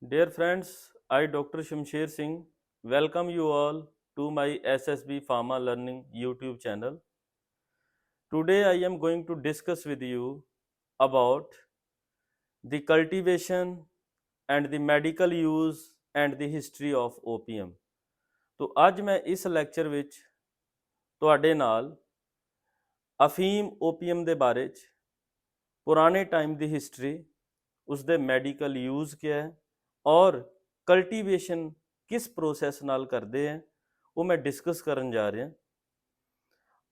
Dear friends, I Dr. Shamsher Singh welcome you all to my SSB Pharma Learning YouTube channel. Today I am going to discuss with you about the cultivation and the medical use and the history of opium. तो ਅੱਜ ਮੈਂ ਇਸ lecture ਵਿੱਚ ਤੁਹਾਡੇ ਨਾਲ ਅਫੀਮ opium ਦੇ ਬਾਰੇ 'ਚ ਪੁਰਾਣੇ ਟਾਈਮ ਦੀ ਹਿਸਟਰੀ, ਉਸਦੇ ਮੈਡੀਕਲ ਯੂਜ਼ ਕੀ ਹੈ ਔਰ ਕਲਟੀਵੇਸ਼ਨ ਕਿਸ ਪ੍ਰੋਸੈਸ ਨਾਲ ਕਰਦੇ हैं वो मैं डिस्कस करन जा रहे हैं।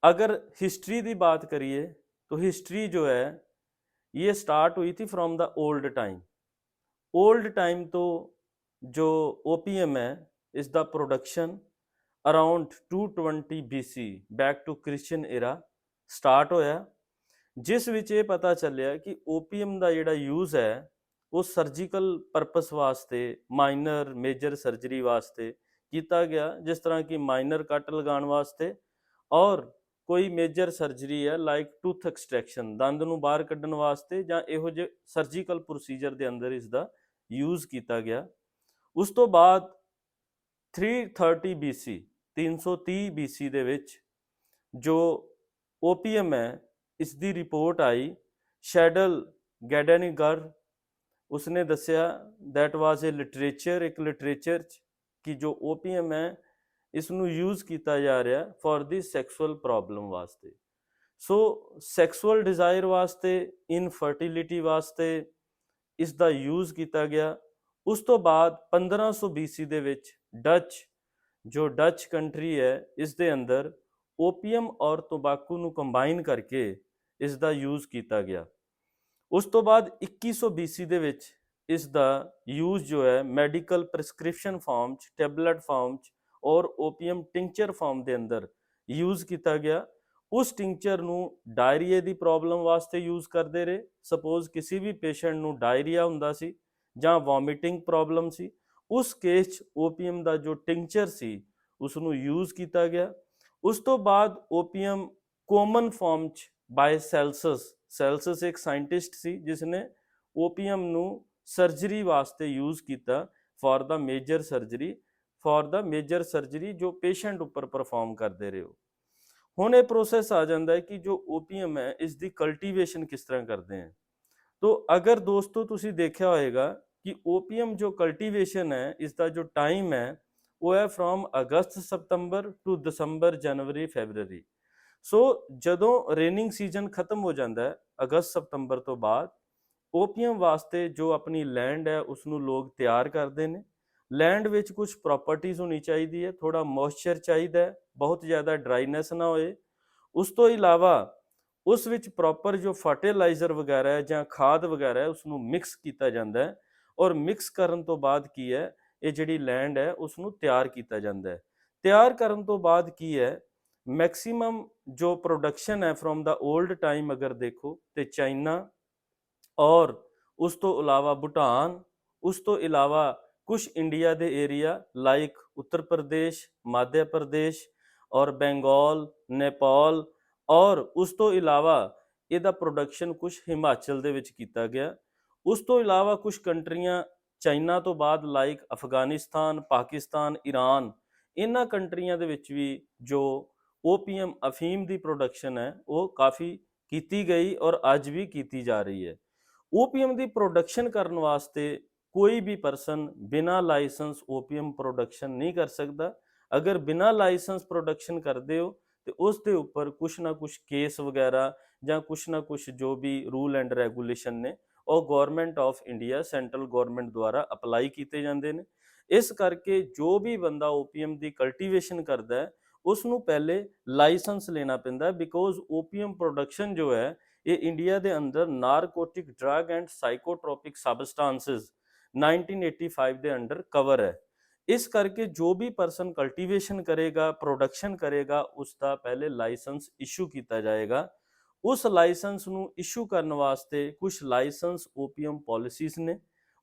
अगर हिस्ट्री की बात करिए तो हिस्ट्री जो है ये स्टार्ट हुई थी फ्रॉम द ओल्ड टाइम तो जो ओपीएम है इसका production around 220 BC back to Christian era start होया, जिस विच ये पता चलिया कि ओपीएम का जिहड़ा यूज़ है वो सर्जिकल परपस वास्ते, माइनर मेजर सर्जरी वास्ते किया गया, जिस तरह की माइनर कट लगाने वास्ते और कोई मेजर सर्जरी है लाइक टूथ एक्सट्रैक्शन, दंद नूं बाहर कड्ढण वास्ते जां इहो जे सर्जिकल प्रोसीजर के अंदर इसका यूज़ किया गया। उस तो बाद 330 BC 330 BC दे विच जो ओपीएम है इसकी रिपोर्ट आई शैडल गैडेनिगर, उसने दसिया दैट वाज ए लिटरेचर, एक लिटरेचर कि जो ओपीएम है इसनूं यूज़ किया जा रहा फॉर दी सैक्सुअल प्रॉब्लम वास्ते। सो सैक्सुअल डिज़ायर वास्ते, इनफर्टिलिटी वास्ते इसका यूज़ किया गया। उस तो बाद 1500 BC दे विच डच, जो डच कंट्री है इस दे अंदर ओपीएम और तंबाकू नूं कंबाइन करके इसका यूज़ किया गया। उस तो बाद 2100 BC दे विच इसका यूज़ जो है मैडिकल प्रिस्क्रिप्शन फॉर्म च, टैबलेट फॉर्म च और ओपीएम टिंचर फॉर्म के अंदर यूज़ किया गया। उस टिंचर नूं डायरीए की प्रॉब्लम वास्ते यूज़ करते रहे। सपोज किसी भी पेशेंट नूं डायरीआ हुंदा सी जां वॉमिटिंग प्रॉब्लम सी, उस केस ओपीएम का जो टिंचर सी उसनूं यूज़ किया गया। उस तो बाद ओपीएम कॉमन फॉर्म च बाय सैल्सस एक साइंटिस्ट सी जिसने ओपीएम नूं सर्जरी वास्ते यूज़ किया फॉर द मेजर सर्जरी जो पेशेंट उपर परफॉर्म करते रहे हो। हुण ये प्रोसैस आ जाता है कि जो ओपीएम है इसकी कल्टीवेशन किस तरह करते हैं। तो अगर दोस्तों तुसी देखा होएगा कि ओपीएम जो कल्टीवेशन है इसका जो टाइम है वो है from August September to December January February. So जदों रेनिंग सीजन खत्म हो जाता है अगस्त सितंबर तो बाद, ओपीएम वास्ते जो अपनी लैंड है उसनूं लोग तैयार करते हैं। लैंड विच कुछ प्रॉपर्टीज़ होनी चाहिए है, थोड़ा मॉइस्चर चाहिए है, बहुत ज़्यादा ड्राइनेस ना होए। उस तो इलावा उस विच प्रॉपर जो फर्टिलाइजर वगैरह है जां खाद वगैरह है उसनूं मिक्स किया जाता है और मिक्स करन तो बाद की है ये जिहड़ी लैंड है उसनूं तैयार किया जाता है। तैयार करन तो बाद की है मैक्सीमम जो प्रोडक्शन है फ्रॉम द ओल्ड टाइम अगर देखो तो चाइना और उस तो इलावा भूटान, उस तो इलावा कुछ इंडिया के एरिया लाइक उत्तर प्रदेश, मध्य प्रदेश और बंगाल, नेपाल और उस तो इलावा ਇਹਦਾ प्रोडक्शन कुछ हिमाचल ਦੇ ਵਿੱਚ ਕੀਤਾ ਗਿਆ। उस तो इलावा कुछ कंट्रियां चाइना तो बाद लाइक अफगानिस्तान, पाकिस्तान, ईरान, इन्हां कंट्रियां ਦੇ ਵਿੱਚ भी जो ओपीएम अफीम की प्रोडक्शन है वो काफ़ी की गई और अज भी की जा रही है। ओपीएम की प्रोडक्शन करने वास्ते कोई भी परसन बिना लाइसेंस ओपीएम प्रोडक्शन नहीं कर सकता। अगर बिना लाइसेंस प्रोडक्शन करते हो तो उसके उपर कुछ ना कुछ केस वगैरह ਜਾਂ कुछ ना कुछ जो भी रूल एंड रेगूलेशन ने और government of India central government द्वारा अपलाई किए जाते हैं। इस करके जो भी बंदा ओपीएम की कल्टीवेशन करता है उसनों पहले लाइसेंस लेना पैंदा, बिकॉज ओपीएम प्रोडक्शन जो है ये इंडिया के अंदर नारकोटिक ड्रग एंड साइकोट्रोपिक सबसटांसिस 1985 के अंडर कवर है। इस करके जो भी परसन कल्टीवेशन करेगा, प्रोडक्शन करेगा, उसका पहले लाइसेंस इशू किया जाएगा। उस लाइसेंस नूं इशू करने वास्ते कुछ लाइसेंस ओपीएम पॉलिसीज ने,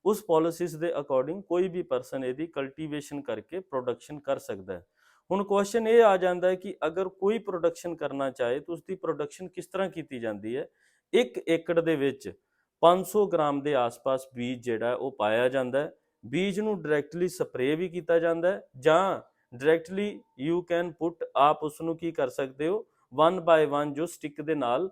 उस पॉलिसीज के अकॉर्डिंग कोई भी परसन यदि कल्टीवेशन करके प्रोडक्शन कर सकता है। हुण क्वेश्चन ये आ जाता है कि अगर कोई प्रोडक्शन करना चाहे तो उसकी प्रोडक्शन किस तरह की जाती है। 1 एकड़ दे विच 500 ग्राम के आस पास बीज जिहड़ा है वो पाया जाता है, ਬੀਜ ਨੂੰ ਡਾਇਰੈਕਟਲੀ ਸਪਰੇ ਵੀ ਕੀਤਾ ਜਾਂਦਾ ਹੈ, ਜਾਂ ਡਾਇਰੈਕਟਲੀ ਯੂ ਕੈਨ ਪੁੱਟ, ਆਪ ਉਸ ਨੂੰ ਕੀ ਕਰ ਸਕਦੇ ਹੋ, 1 ਬਾਏ 1 ਜੋ ਸਟਿਕ ਦੇ ਨਾਲ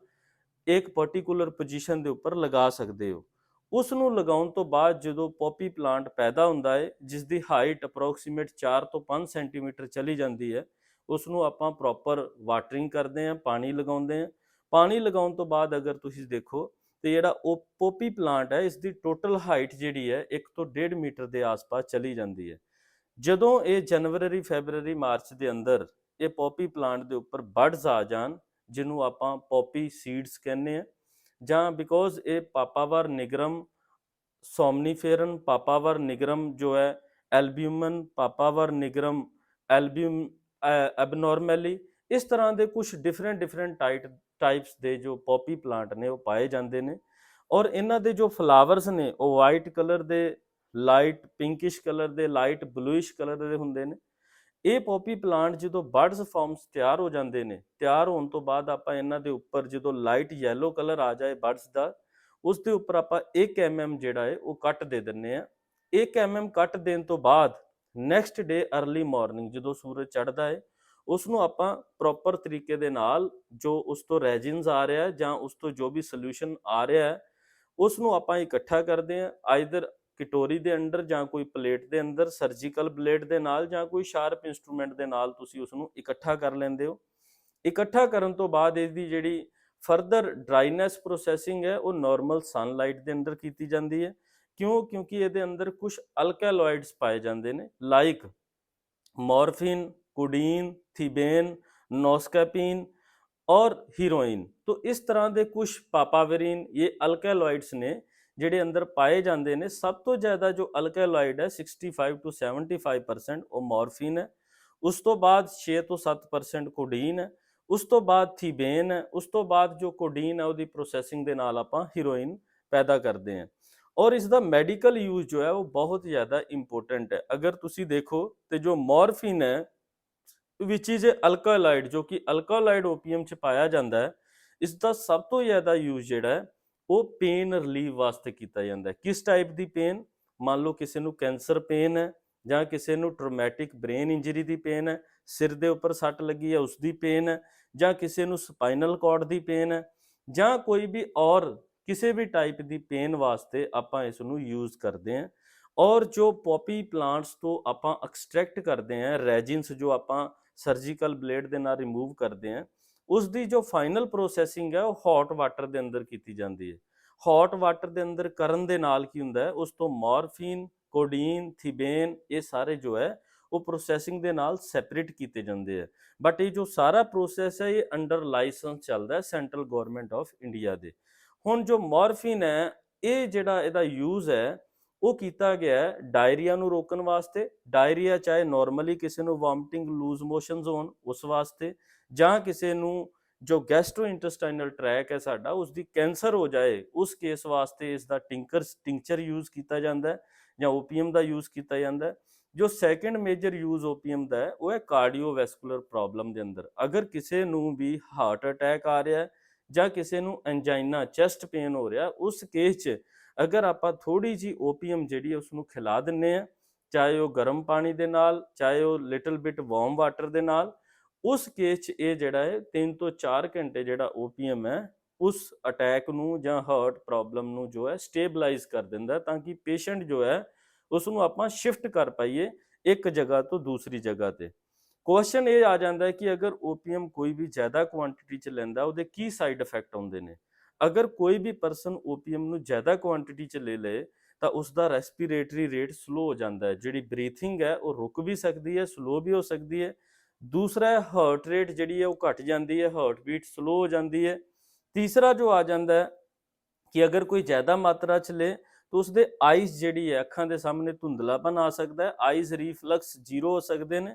ਇੱਕ ਪਾਰਟਿਕੂਲਰ ਪੋਜੀਸ਼ਨ ਦੇ ਉੱਪਰ ਲਗਾ ਸਕਦੇ ਹੋ। ਉਸ ਨੂੰ ਲਗਾਉਣ ਤੋਂ ਬਾਅਦ ਜਦੋਂ ਪੋਪੀ ਪਲਾਂਟ ਪੈਦਾ ਹੁੰਦਾ ਹੈ, ਜਿਸ ਦੀ ਹਾਈਟ ਅਪਰੋਕਸੀਮੇਟ 4 ਤੋਂ 5 ਸੈਂਟੀਮੀਟਰ ਚਲੀ ਜਾਂਦੀ ਹੈ, ਉਸ ਨੂੰ ਆਪਾਂ ਪ੍ਰੋਪਰ ਵਾਟਰਿੰਗ ਕਰਦੇ ਹਾਂ, ਪਾਣੀ ਲਗਾਉਂਦੇ ਹਾਂ। ਪਾਣੀ ਲਗਾਉਣ ਤੋਂ ਬਾਅਦ ਅਗਰ ਤੁਸੀਂ ਦੇਖੋ ਤੇ ਜਿਹੜਾ ਉਹ ਪੋਪੀ ਪਲਾਂਟ ਹੈ, ਇਸ ਦੀ ਟੋਟਲ ਹਾਈਟ ਜਿਹੜੀ ਹੈ 1 ਤੋਂ 1.5 ਮੀਟਰ ਦੇ ਆਸ-ਪਾਸ ਚਲੀ ਜਾਂਦੀ ਹੈ। ਜਦੋਂ ਇਹ ਜਨਵਰੀ, ਫੈਬਰਵਰੀ, ਮਾਰਚ ਦੇ ਅੰਦਰ ਇਹ ਪੋਪੀ ਪਲਾਂਟ ਦੇ ਉੱਪਰ ਬਡਸ ਆ ਜਾਣ, ਜਿਹਨੂੰ ਆਪਾਂ ਪੋਪੀ ਸੀਡਸ ਕਹਿੰਦੇ ਆ, ਜਾਂ ਬਿਕੋਜ਼ ਇਹ ਪਾਪਾਵਰ ਨਿਗਰਮ, ਸੋਮਨੀਫੇਰਨ ਪਾਪਾਵਰ ਨਿਗਰਮ ਜੋ ਹੈ, ਐਲਬਿਊਮਨ ਪਾਪਾਵਰ ਨਿਗਰਮ, ਐਲਬਿਊਮ ਐਬਨੋਰਮੈਲੀ, ਇਸ ਤਰ੍ਹਾਂ ਦੇ ਕੁਝ ਡਿਫਰੈਂਟ ਟਾਈਪਸ ਦੇ ਜੋ ਪੋਪੀ ਪਲਾਂਟ ਨੇ ਉਹ ਪਾਏ ਜਾਂਦੇ ਨੇ। ਔਰ ਇਹਨਾਂ ਦੇ ਜੋ ਫਲਾਵਰਸ ਨੇ ਉਹ ਵਾਈਟ ਕਲਰ ਦੇ, ਲਾਈਟ ਪਿੰਕਿਸ਼ ਕਲਰ ਦੇ, ਲਾਈਟ ਬਲੂਇਸ਼ ਕਲਰ ਦੇ ਹੁੰਦੇ ਨੇ। ਇਹ ਪੋਪੀ ਪਲਾਂਟ ਜਦੋਂ ਬਡਸ ਫਾਰਮਸ ਤਿਆਰ ਹੋ ਜਾਂਦੇ ਨੇ, ਤਿਆਰ ਹੋਣ ਤੋਂ ਬਾਅਦ ਆਪਾਂ ਇਹਨਾਂ ਦੇ ਉੱਪਰ ਜਦੋਂ ਲਾਈਟ ਯੈਲੋ ਕਲਰ ਆ ਜਾਏ ਬਡਸ ਦਾ, ਉਸ ਦੇ ਉੱਪਰ ਆਪਾਂ 1 mm ਜਿਹੜਾ ਹੈ ਉਹ ਕੱਟ ਦੇ ਦਿੰਨੇ ਆ। 1 mm ਕੱਟ ਦੇਣ ਤੋਂ ਬਾਅਦ ਨੈਕਸਟ ਡੇ ਅਰਲੀ ਮਾਰਨਿੰਗ ਜਦੋਂ ਸੂਰਜ ਚੜ੍ਹਦਾ ਹੈ, ਉਸ ਨੂੰ ਆਪਾਂ ਪ੍ਰੋਪਰ ਤਰੀਕੇ ਦੇ ਨਾਲ ਜੋ ਉਸ ਤੋਂ ਰੈਜਿਨਸ ਆ ਰਿਹਾ ਜਾਂ ਉਸ ਤੋਂ ਜੋ ਵੀ ਸੋਲੂਸ਼ਨ ਆ ਰਿਹਾ ਹੈ, ਉਸ ਨੂੰ ਆਪਾਂ ਇਕੱਠਾ ਕਰਦੇ ਹਾਂ, ਆਈਦਰ ਕਟੋਰੀ ਦੇ ਅੰਦਰ ਜਾਂ ਕੋਈ ਪਲੇਟ ਦੇ ਅੰਦਰ ਸਰਜੀਕਲ ਬਲੇਡ ਦੇ ਨਾਲ ਜਾਂ ਕੋਈ ਸ਼ਾਰਪ ਇੰਸਟਰੂਮੈਂਟ ਦੇ ਨਾਲ ਤੁਸੀਂ ਉਸ ਨੂੰ ਇਕੱਠਾ ਕਰ ਲੈਂਦੇ ਹੋ। ਇਕੱਠਾ ਕਰਨ ਤੋਂ ਬਾਅਦ ਇਹਦੀ ਜਿਹੜੀ ਫਰਦਰ ਡਰਾਈਨੈਸ ਪ੍ਰੋਸੈਸਿੰਗ ਹੈ ਉਹ ਨਾਰਮਲ ਸਨਲਾਈਟ ਦੇ ਅੰਦਰ ਕੀਤੀ ਜਾਂਦੀ ਹੈ। ਕਿਉਂਕਿ ਇਹਦੇ ਅੰਦਰ ਕੁਝ ਅਲਕੈਲੋਇਡਸ ਪਾਏ ਜਾਂਦੇ ਨੇ, ਲਾਈਕ ਮੋਰਫਿਨ, ਕੋਡੀਨ, ਥੀਬੇਨ, नोस्कैपिन और हीरोइन। तो इस तरह के कुछ पापावेरिन ये अल्कैलॉइड्स ने ਜਿਹੜੇ ਅੰਦਰ ਪਾਏ ਜਾਂਦੇ ਨੇ। ਸਭ ਤੋਂ ਜ਼ਿਆਦਾ ਜੋ ਅਲਕੈਲੋਇਡ ਹੈ 65 to 75% ਉਹ ਮੋਰਫਿਨ ਹੈ, ਉਸ ਤੋਂ ਬਾਅਦ 6 ਤੋਂ 7% ਕੋਡੀਨ ਹੈ, ਉਸ ਤੋਂ ਬਾਅਦ ਥੀਬੇਨ ਹੈ, ਉਸ ਤੋਂ ਬਾਅਦ ਜੋ ਕੋਡੀਨ ਹੈ ਉਹਦੀ ਪ੍ਰੋਸੈਸਿੰਗ ਦੇ ਨਾਲ ਆਪਾਂ ਹੀਰੋਇਨ ਪੈਦਾ ਕਰਦੇ ਹਾਂ। ਔਰ ਇਸ ਦਾ ਮੈਡੀਕਲ ਯੂਜ਼ ਜੋ ਹੈ ਉਹ ਬਹੁਤ ਜ਼ਿਆਦਾ ਇੰਪੋਰਟੈਂਟ ਹੈ। ਅਗਰ ਤੁਸੀਂ ਦੇਖੋ ਤੇ ਜੋ ਮੋਰਫਿਨ ਹੈ ਵਿਚ ਇਜ਼ ਅਲਕੈਲੋਇਡ, ਜੋ ਕਿ ਅਲਕੈਲੋਇਡ ਓਪੀਅਮ ਚ ਪਾਇਆ ਜਾਂਦਾ ਹੈ, ਇਸ ਦਾ ਸਭ ਤੋਂ ਜ਼ਿਆਦਾ ਯੂਜ਼ ਜਿਹੜਾ ਹੈ ਉਹ ਪੇਨ ਰਿਲੀਵ ਵਾਸਤੇ ਕੀਤਾ ਜਾਂਦਾ ਹੈ। ਕਿਸ ਟਾਈਪ ਦੀ ਪੇਨ? ਮੰਨ ਲਓ ਕਿਸੇ ਨੂੰ ਕੈਂਸਰ ਪੇਨ ਹੈ, ਜਾਂ ਕਿਸੇ ਨੂੰ ਟਰੋਮੈਟਿਕ ਬ੍ਰੇਨ ਇੰਜਰੀ ਦੀ ਪੇਨ ਹੈ, ਸਿਰ ਦੇ ਉੱਪਰ ਸੱਟ ਲੱਗੀ ਹੈ ਉਸ ਦੀ ਪੇਨ ਹੈ, ਜਾਂ ਕਿਸੇ ਨੂੰ ਸਪਾਈਨਲ ਕਾਰਡ ਦੀ ਪੇਨ ਹੈ, ਜਾਂ ਕੋਈ ਵੀ ਔਰ ਕਿਸੇ ਵੀ ਟਾਈਪ ਦੀ ਪੇਨ ਵਾਸਤੇ ਆਪਾਂ ਇਸ ਨੂੰ ਯੂਜ਼ ਕਰਦੇ ਹਾਂ। ਔਰ ਜੋ ਪੋਪੀ ਪਲਾਂਟਸ ਤੋਂ ਆਪਾਂ ਐਕਸਟ੍ਰੈਕਟ ਕਰਦੇ ਹਾਂ ਰੈਜਿਨਸ, ਜੋ ਆਪਾਂ ਸਰਜੀਕਲ ਬਲੇਡ ਦੇ ਨਾਲ ਰਿਮੂਵ ਕਰਦੇ ਹਾਂ, ਉਸ ਦੀ ਜੋ ਫਾਈਨਲ ਪ੍ਰੋਸੈਸਿੰਗ ਹੈ ਉਹ ਹੌਟ ਵਾਟਰ ਦੇ ਅੰਦਰ ਕੀਤੀ ਜਾਂਦੀ ਹੈ। ਹੌਟ ਵਾਟਰ ਦੇ ਅੰਦਰ ਕਰਨ ਦੇ ਨਾਲ ਕੀ ਹੁੰਦਾ ਹੈ, ਉਸ ਤੋਂ ਮੋਰਫਿਨ, ਕੋਡੀਨ, ਥੀਬੇਨ ਇਹ ਸਾਰੇ ਜੋ ਹੈ ਉਹ ਪ੍ਰੋਸੈਸਿੰਗ ਦੇ ਨਾਲ ਸੈਪਰੇਟ ਕੀਤੇ ਜਾਂਦੇ ਆ। ਬਟ ਇਹ ਜੋ ਸਾਰਾ ਪ੍ਰੋਸੈਸ ਹੈ ਇਹ ਅੰਡਰ ਲਾਇਸੈਂਸ ਚੱਲਦਾ ਹੈ ਸੈਂਟਰਲ ਗਵਰਨਮੈਂਟ ਆਫ ਇੰਡੀਆ ਦੇ। ਹੁਣ ਜੋ ਮੋਰਫਿਨ ਹੈ ਇਹ ਜਿਹੜਾ ਇਹਦਾ ਯੂਜ਼ ਹੈ ਉਹ ਕੀਤਾ ਗਿਆ ਹੈ ਡਾਇਰੀਆ ਨੂੰ ਰੋਕਣ ਵਾਸਤੇ। ਡਾਇਰੀਆ ਚਾਹੇ ਨਾਰਮਲੀ ਕਿਸੇ ਨੂੰ ਵੋਮਟਿੰਗ, ਲੂਜ਼ ਮੋਸ਼ਨਸ ਹੋਣ ਉਸ ਵਾਸਤੇ, ਜਾਂ ਕਿਸੇ ਨੂੰ ਜੋ ਗੈਸਟ੍ਰੋ ਇੰਟੈਸਟਾਈਨਲ ਟਰੈਕ ਹੈ ਸਾਡਾ ਉਸ ਦੀ ਕੈਂਸਰ ਹੋ ਜਾਏ ਉਸ ਕੇਸ ਵਾਸਤੇ ਇਸ ਦਾ ਟਿੰਕਚਰ ਯੂਜ਼ ਕੀਤਾ ਜਾਂਦਾ ਹੈ, ਜਾਂ ਓਪੀਅਮ ਦਾ ਯੂਜ਼ ਕੀਤਾ ਜਾਂਦਾ ਹੈ। ਜੋ ਸੈਕੰਡ ਮੇਜਰ ਯੂਜ਼ ਓਪੀਅਮ ਦਾ ਹੈ ਉਹ ਹੈ ਕਾਰਡੀਓਵੈਸਕੂਲਰ ਪ੍ਰੋਬਲਮ ਦੇ ਅੰਦਰ। ਅਗਰ ਕਿਸੇ ਨੂੰ ਵੀ ਹਾਰਟ ਅਟੈਕ ਆ ਰਿਹਾ ਜਾਂ ਕਿਸੇ ਨੂੰ ਐਂਜਾਈਨਾ, ਚੈਸਟ ਪੇਨ ਹੋ ਰਿਹਾ, ਉਸ ਕੇਸ 'ਚ ਅਗਰ ਆਪਾਂ ਥੋੜੀ ਜੀ ਓਪੀਅਮ ਜਿਹੜੀ ਉਸ ਨੂੰ ਖਿਲਾ ਦਿੰਨੇ ਆ, ਚਾਹੇ ਉਹ ਗਰਮ ਪਾਣੀ ਦੇ ਨਾਲ, ਚਾਹੇ ਉਹ ਲਿਟਲ ਬਿਟ ਵਾਰਮ ਵਾਟਰ ਦੇ ਨਾਲ, ਉਸ ਕੇਸ 'ਚ ਇਹ ਜਿਹੜਾ ਹੈ 3 ਤੋਂ 4 ਘੰਟੇ ਜਿਹੜਾ ਓਪੀਅਮ ਹੈ ਉਸ ਅਟੈਕ ਨੂੰ ਜਾਂ ਹਾਰਟ ਪ੍ਰੋਬਲਮ ਨੂੰ ਜੋ ਹੈ ਸਟੇਬਲਾਈਜ਼ ਕਰ ਦਿੰਦਾ, ਤਾਂ ਕਿ ਪੇਸ਼ੈਂਟ ਜੋ ਹੈ ਉਸ ਨੂੰ ਆਪਾਂ ਸ਼ਿਫਟ ਕਰ ਪਾਈਏ ਇੱਕ ਜਗ੍ਹਾ ਤੋਂ ਦੂਸਰੀ ਜਗ੍ਹਾ ਤੇ। ਕੁਐਸਚਨ ਇਹ ਆ ਜਾਂਦਾ ਹੈ ਕਿ ਅਗਰ ਓਪੀਅਮ ਕੋਈ ਵੀ ਜ਼ਿਆਦਾ ਕੁਆਂਟੀਟੀ 'ਚ ਲੈਂਦਾ ਉਹਦੇ ਕੀ ਸਾਈਡ ਇਫੈਕਟ ਆਉਂਦੇ ਨੇ। ਅਗਰ ਕੋਈ ਵੀ ਪਰਸਨ ਓਪੀਅਮ ਨੂੰ ਜ਼ਿਆਦਾ ਕੁਆਂਟੀਟੀ 'ਚ ਲੈ ਲੇ ਤਾਂ ਉਸ ਦਾ ਰੈਸਪੀਰੇਟਰੀ ਰੇਟ ਸਲੋ ਹੋ ਜਾਂਦਾ ਹੈ, ਜਿਹੜੀ ਬਰੀਥਿੰਗ ਹੈ ਉਹ ਰੁਕ ਵੀ ਸਕਦੀ ਹੈ, ਸਲੋ ਵੀ ਹੋ ਸਕਦੀ ਹੈ। ਦੂਸਰਾ ਹੈ ਹਾਰਟ ਰੇਟ ਜਿਹੜੀ ਹੈ ਉਹ ਘਟ ਜਾਂਦੀ ਹੈ, ਹਾਰਟ ਬੀਟ ਸਲੋ ਹੋ ਜਾਂਦੀ ਹੈ। ਤੀਸਰਾ ਜੋ ਆ ਜਾਂਦਾ ਹੈ ਕਿ ਅਗਰ ਕੋਈ ਜ਼ਿਆਦਾ ਮਾਤਰਾ 'ਚ ਲੇ ਤਾਂ ਉਸਦੇ ਆਈਜ਼ ਜਿਹੜੀ ਹੈ, ਅੱਖਾਂ ਦੇ ਸਾਹਮਣੇ ਧੁੰਦਲਾਪਨ ਆ ਸਕਦਾ ਹੈ, ਆਈਜ਼ ਰੀਫਲਕਸ ਜ਼ੀਰੋ ਹੋ ਸਕਦੇ ਨੇ।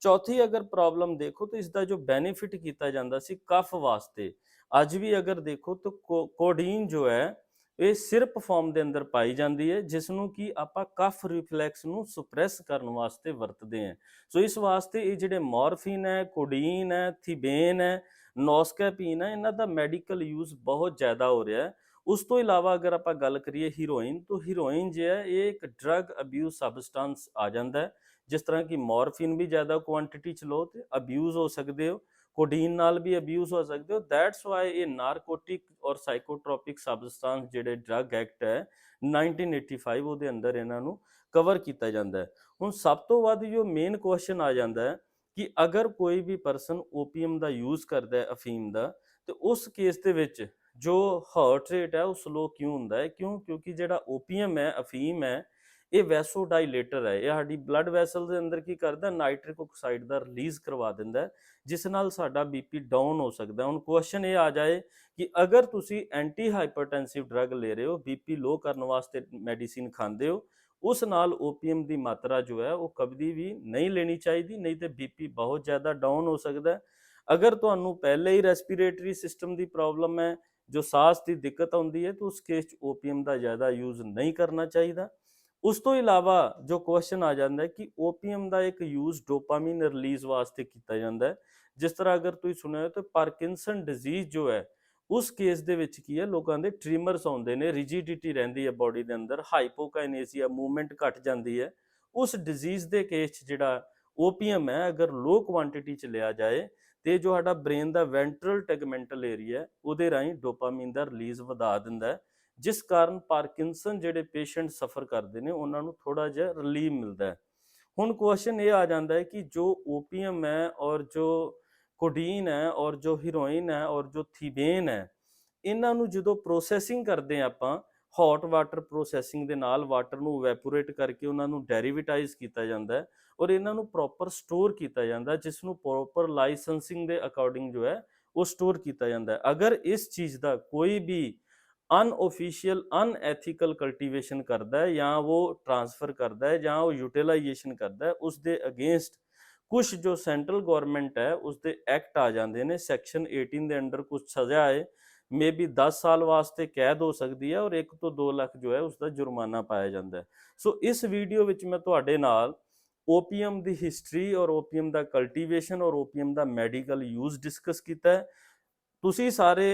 ਚੌਥੀ ਅਗਰ ਪ੍ਰੋਬਲਮ ਦੇਖੋ ਤਾਂ ਇਸ ਦਾ ਜੋ ਬੈਨੀਫਿਟ ਕੀਤਾ ਜਾਂਦਾ ਸੀ ਕਫ ਵਾਸਤੇ, ਅੱਜ ਵੀ ਅਗਰ ਦੇਖੋ ਤਾਂ ਕੋਡੀਨ ਜੋ ਹੈ ਇਹ ਸਿਰਪ ਫਾਰਮ ਦੇ ਅੰਦਰ ਪਾਈ ਜਾਂਦੀ ਹੈ, ਜਿਸ ਨੂੰ ਕਿ ਆਪਾਂ ਕਫ ਰਿਫਲੈਕਸ ਨੂੰ ਸੁਪਰੈਸ ਕਰਨ ਵਾਸਤੇ ਵਰਤਦੇ ਹਾਂ। ਸੋ ਇਸ ਵਾਸਤੇ ਇਹ ਜਿਹੜੇ ਮੋਰਫਿਨ ਹੈ, ਕੋਡੀਨ ਹੈ, ਥੀਬੇਨ ਹੈ, ਨੋਸਕੈਪੀਨ ਹੈ, ਇਹਨਾਂ ਦਾ ਮੈਡੀਕਲ ਯੂਜ਼ ਬਹੁਤ ਜ਼ਿਆਦਾ ਹੋ ਰਿਹਾ ਹੈ। ਉਸ ਤੋਂ ਇਲਾਵਾ ਅਗਰ ਆਪਾਂ ਗੱਲ ਕਰੀਏ ਹੀਰੋਇਨ, ਤਾਂ ਹੀਰੋਇਨ ਜੋ ਹੈ ਇਹ ਇੱਕ ਡਰਗ ਅਬਿਊਜ਼ ਸਬਸਟੈਂਸ ਆ ਜਾਂਦਾ ਹੈ। ਜਿਸ ਤਰ੍ਹਾਂ ਕਿ ਮੋਰਫਿਨ ਵੀ ਜ਼ਿਆਦਾ ਕੁਆਂਟੀਟੀ 'ਚ ਲਓ ਤੇ ਅਬਿਊਜ਼ ਹੋ ਸਕਦੇ ਹੋ, ਕੋਡੀਨ ਨਾਲ ਵੀ ਅਬਿਊਜ਼ ਹੋ ਸਕਦੇ ਹੋ। ਦੈਟਸ ਵਾਈ ਇਹ ਨਾਰਕੋਟਿਕ ਔਰ ਸਾਈਕੋਟ੍ਰੋਪਿਕ ਸਬਸਟੈਂਸ ਜਿਹੜੇ ਡਰਗ ਐਕਟ ਹੈ 1985 ਉਹਦੇ ਅੰਦਰ ਇਹਨਾਂ ਨੂੰ ਕਵਰ ਕੀਤਾ ਜਾਂਦਾ ਹੈ। ਹੁਣ ਸਭ ਤੋਂ ਵੱਧ ਜੋ ਮੇਨ ਕੁਐਸਚਨ ਆ ਜਾਂਦਾ ਹੈ ਕਿ ਅਗਰ ਕੋਈ ਵੀ ਪਰਸਨ ਓਪੀਐਮ ਦਾ ਯੂਜ਼ ਕਰਦਾ ਹੈ, ਅਫੀਮ ਦਾ, ਤੇ ਉਸ ਕੇਸ ਦੇ ਵਿੱਚ ਜੋ ਹਾਰਟ ਰੇਟ ਹੈ ਉਹ ਸਲੋ ਕਿਉਂ ਹੁੰਦਾ ਹੈ? ਕਿਉਂਕਿ ਜਿਹੜਾ ਓਪੀਐਮ ਹੈ, ਅਫੀਮ ਹੈ, ਇਹ ਵੈਸੋਡਾਈਲੇਟਰ ਹੈ। ਇਹ ਸਾਡੀ ਬਲੱਡ ਵੈਸਲ ਦੇ ਅੰਦਰ ਕੀ ਕਰਦਾ, ਨਾਈਟ੍ਰਿਕ ਆਕਸਾਈਡ ਦਾ ਰਿਲੀਜ਼ ਕਰਵਾ ਦਿੰਦਾ ਹੈ, ਜਿਸ ਨਾਲ ਸਾਡਾ ਬੀਪੀ ਡਾਊਨ ਹੋ ਸਕਦਾ। ਹੁਣ ਕੁਐਸਚਨ ਇਹ ਆ ਜਾਏ ਕਿ ਅਗਰ ਤੁਸੀਂ ਐਂਟੀ ਹਾਈਪਰਟੈਂਸਿਵ ਡਰਗ ਲੈ ਰਹੇ ਹੋ, ਬੀਪੀ ਲੋ ਕਰਨ ਵਾਸਤੇ ਮੈਡੀਸਿਨ ਖਾਂਦੇ ਹੋ, ਉਸ ਨਾਲ ਓਪੀਐਮ ਦੀ ਮਾਤਰਾ ਜੋ ਹੈ ਉਹ ਕਦੀ ਵੀ ਨਹੀਂ ਲੈਣੀ ਚਾਹੀਦੀ, ਨਹੀਂ ਤੇ ਬੀਪੀ ਬਹੁਤ ਜ਼ਿਆਦਾ ਡਾਊਨ ਹੋ ਸਕਦਾ ਹੈ। ਅਗਰ ਤੁਹਾਨੂੰ ਪਹਿਲੇ ਹੀ ਰੈਸਪੀਰੇਟਰੀ ਸਿਸਟਮ ਦੀ ਪ੍ਰੋਬਲਮ ਹੈ, ਜੋ ਸਾਹ ਦੀ ਦਿੱਕਤ ਆਉਂਦੀ ਹੈ, ਤਾਂ ਉਸ ਕੇਸ 'ਚ ਓਪੀਐਮ ਦਾ ਜ਼ਿਆਦਾ ਯੂਜ਼ ਨਹੀਂ ਕਰਨਾ ਚਾਹੀਦਾ। ਉਸ ਤੋਂ ਇਲਾਵਾ ਜੋ ਕੁਐਸਚਨ ਆ ਜਾਂਦਾ ਹੈ ਕਿ ਓਪੀਐਮ ਦਾ ਇੱਕ ਯੂਜ਼ ਡੋਪਾਮੀਨ ਰਿਲੀਜ਼ ਵਾਸਤੇ ਕੀਤਾ ਜਾਂਦਾ ਹੈ। ਜਿਸ ਤਰ੍ਹਾਂ ਅਗਰ ਤੁਸੀਂ ਸੁਣਿਆ ਹੋ ਤਾਂ ਪਾਰਕਿੰਸਨ ਡਿਜ਼ੀਜ਼ ਜੋ ਹੈ, ਉਸ ਕੇਸ ਦੇ ਵਿੱਚ ਕੀ ਹੈ, ਲੋਕਾਂ ਦੇ ਟ੍ਰੀਮਰਸ ਆਉਂਦੇ ਨੇ, ਰਿਜਿਡਿਟੀ ਰਹਿੰਦੀ ਹੈ ਬੋਡੀ ਦੇ ਅੰਦਰ, ਹਾਈਪੋਕਾਈਨੇਸੀਆ, ਮੂਵਮੈਂਟ ਘਟ ਜਾਂਦੀ ਹੈ। ਉਸ ਡਿਜ਼ੀਜ਼ ਦੇ ਕੇਸ 'ਚ ਜਿਹੜਾ ਓਪੀਐਮ ਹੈ ਅਗਰ ਲੋ ਕੁਆਂਟੀਟੀ 'ਚ ਲਿਆ ਜਾਏ ਤੇ ਜੋ ਸਾਡਾ ਬ੍ਰੇਨ ਦਾ ਵੈਂਟਰਲ ਟੈਗਮੈਂਟਲ ਏਰੀਆ ਉਹਦੇ ਰਾਹੀਂ ਡੋਪਾਮੀਨ ਦਾ ਰਿਲੀਜ਼ ਵਧਾ ਦਿੰਦਾ ਹੈ, ਜਿਸ ਕਾਰਨ ਪਾਰਕਿੰਸਨ ਜਿਹੜੇ ਪੇਸ਼ੈਂਟ ਸਫਰ ਕਰਦੇ ਨੇ ਉਹਨਾਂ ਨੂੰ ਥੋੜਾ ਜਿਹਾ ਰਿਲੀਫ ਮਿਲਦਾ ਹੈ। ਹੁਣ ਕੁਐਸਚਨ ਇਹ ਆ ਜਾਂਦਾ ਹੈ ਕਿ ਜੋ ਓਪੀਐਮ ਹੈ ਔਰ ਜੋ ਕੋਡੀਨ ਹੈ ਔਰ ਜੋ ਹੀਰੋਇਨ ਹੈ ਔਰ ਜੋ ਥੀਬੇਨ ਹੈ, ਇਹਨਾਂ ਨੂੰ ਜਦੋਂ ਪ੍ਰੋਸੈਸਿੰਗ ਕਰਦੇ ਆਪਾਂ ਹੌਟ ਵਾਟਰ ਪ੍ਰੋਸੈਸਿੰਗ ਦੇ ਨਾਲ, ਵਾਟਰ ਨੂੰ ਵੈਪੋਰੇਟ ਕਰਕੇ ਉਹਨਾਂ ਨੂੰ ਡੈਰੀਵੇਟਾਈਜ਼ ਕੀਤਾ ਜਾਂਦਾ ਹੈ ਔਰ ਇਹਨਾਂ ਨੂੰ ਪ੍ਰੋਪਰ ਸਟੋਰ ਕੀਤਾ ਜਾਂਦਾ, ਜਿਸ ਨੂੰ ਪ੍ਰੋਪਰ ਲਾਇਸੈਂਸਿੰਗ ਦੇ ਅਕੋਰਡਿੰਗ ਜੋ ਹੈ ਉਹ ਸਟੋਰ ਕੀਤਾ ਜਾਂਦਾ ਹੈ। ਅਗਰ ਇਸ ਚੀਜ਼ ਦਾ ਕੋਈ ਵੀ ਅਨਓਫੀਸ਼ੀਅਲ ਅਨਐਥੀਕਲ ਕਲਟੀਵੇਸ਼ਨ ਕਰਦਾ ਹੈ ਜਾਂ ਉਹ ਟ੍ਰਾਂਸਫਰ ਕਰਦਾ ਹੈ ਜਾਂ ਉਹ ਯੂਟਿਲਾਈਜੇਸ਼ਨ ਕਰਦਾ ਹੈ, ਉਸ ਦੇ ਅਗੇਂਸਟ ਕੁਝ ਜੋ ਸੈਂਟਰਲ ਗਵਰਨਮੈਂਟ ਹੈ ਉਸ ਦੇ ਐਕਟ ਆ ਜਾਂਦੇ ਨੇ। ਸੈਕਸ਼ਨ 18 ਦੇ ਅੰਡਰ ਕੁਝ ਸਜ਼ਾ ਹੈ, ਮੇ ਬੀ 10 ਸਾਲ ਵਾਸਤੇ ਕੈਦ ਹੋ ਸਕਦੀ ਹੈ ਔਰ 1 ਤੋਂ 2 ਲੱਖ ਜੋ ਹੈ ਉਸਦਾ ਜੁਰਮਾਨਾ ਪਾਇਆ ਜਾਂਦਾ ਹੈ। ਸੋ ਇਸ ਵੀਡੀਓ ਵਿੱਚ ਮੈਂ ਤੁਹਾਡੇ ਨਾਲ ਓਪੀਐਮ ਦੀ ਹਿਸਟਰੀ ਔਰ ਓਪੀਐਮ ਦਾ ਕਲਟੀਵੇਸ਼ਨ ਔਰ ਓਪੀਐਮ ਦਾ ਮੈਡੀਕਲ ਯੂਜ਼ ਡਿਸਕਸ ਕੀਤਾ ਹੈ। ਤੁਸੀਂ ਸਾਰੇ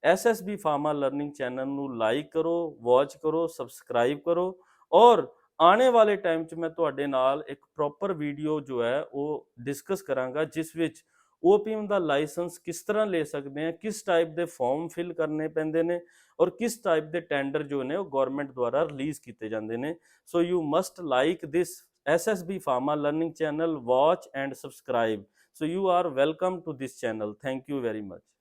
SSB ਫਾਰਮਾ ਲਰਨਿੰਗ ਚੈਨਲ ਨੂੰ ਲਾਈਕ ਕਰੋ, ਵਾਚ ਕਰੋ, ਸਬਸਕ੍ਰਾਈਬ ਕਰੋ ਔਰ ਆਉਣੇ ਵਾਲੇ ਟਾਈਮ 'ਚ ਮੈਂ ਤੁਹਾਡੇ ਨਾਲ ਇੱਕ ਪ੍ਰੋਪਰ ਵੀਡੀਓ ਜੋ ਹੈ ਉਹ ਡਿਸਕਸ ਕਰਾਂਗਾ, ਜਿਸ ਵਿੱਚ ਓਪੀਐਮ ਦਾ ਲਾਇਸੈਂਸ ਕਿਸ ਤਰ੍ਹਾਂ ਲੈ ਸਕਦੇ ਹਾਂ, ਕਿਸ ਟਾਈਪ ਦੇ ਫਾਰਮ ਫਿਲ ਕਰਨੇ ਪੈਂਦੇ ਨੇ ਔਰ ਕਿਸ ਟਾਈਪ ਦੇ ਟੈਂਡਰ ਜੋ ਨੇ ਉਹ ਗਵਰਨਮੈਂਟ ਦੁਆਰਾ ਰਿਲੀਜ਼ ਕੀਤੇ ਜਾਂਦੇ ਨੇ। So you must like this SSB Pharma Learning channel, watch and subscribe. So you are welcome to this channel. Thank you very much.